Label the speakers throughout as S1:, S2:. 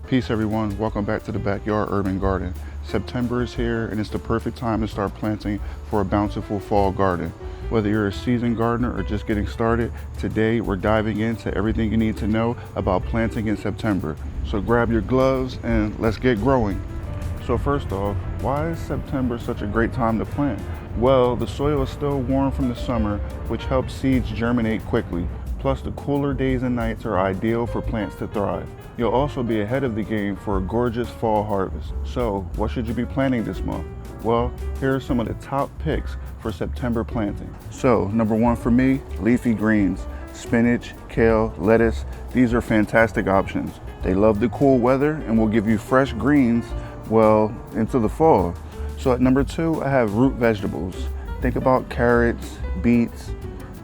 S1: Peace everyone, welcome back to the Backyard Urban Garden. September is here and it's the perfect time to start planting for a bountiful fall garden. Whether you're a seasoned gardener or just getting started, today we're diving into everything you need to know about planting in September. So grab your gloves and let's get growing. So first off, why is September such a great time to plant? Well, the soil is still warm from the summer, which helps seeds germinate quickly. Plus, the cooler days and nights are ideal for plants to thrive. You'll also be ahead of the game for a gorgeous fall harvest. So, what should you be planting this month? Well, here are some of the top picks for September planting. So, number one for me, leafy greens. Spinach, kale, lettuce, these are fantastic options. They love the cool weather and will give you fresh greens, well, into the fall. So at number two, I have root vegetables. Think about carrots, beets,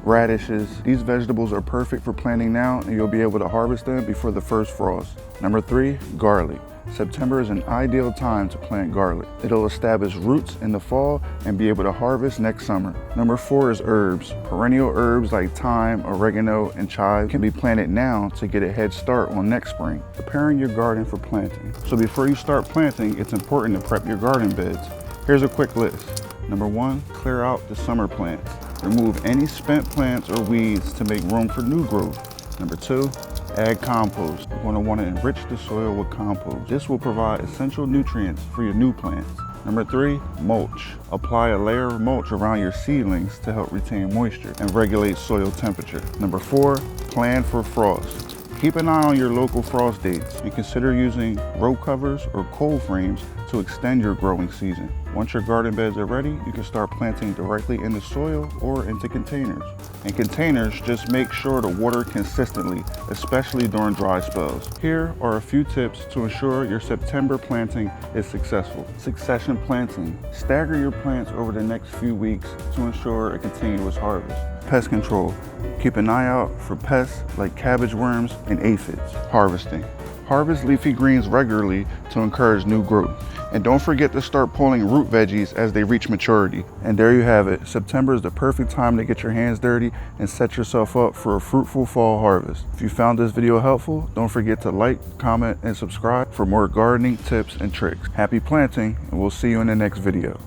S1: radishes. These vegetables are perfect for planting now and you'll be able to harvest them before the first frost. Number three, garlic. September is an ideal time to plant garlic. It'll establish roots in the fall and be able to harvest next summer. Number four is herbs. Perennial herbs like thyme, oregano, and chive can be planted now to get a head start on next spring. Preparing your garden for planting. So before you start planting, it's important to prep your garden beds. Here's a quick list. Number one, clear out the summer plants. Remove any spent plants or weeds to make room for new growth. Number two, add compost. You're going to want to enrich the soil with compost. This will provide essential nutrients for your new plants. Number three, mulch. Apply a layer of mulch around your seedlings to help retain moisture and regulate soil temperature. Number four, plan for frost. Keep an eye on your local frost dates and consider using row covers or cold frames to extend your growing season. Once your garden beds are ready, you can start planting directly in the soil or into containers. In containers, just make sure to water consistently, especially during dry spells. Here are a few tips to ensure your September planting is successful. Succession planting. Stagger your plants over the next few weeks to ensure a continuous harvest. Pest control. Keep an eye out for pests like cabbage worms and aphids. Harvesting. Harvest leafy greens regularly to encourage new growth. And don't forget to start pulling root veggies as they reach maturity. And there you have it. September is the perfect time to get your hands dirty and set yourself up for a fruitful fall harvest. If you found this video helpful, don't forget to like, comment, and subscribe for more gardening tips and tricks. Happy planting, and we'll see you in the next video.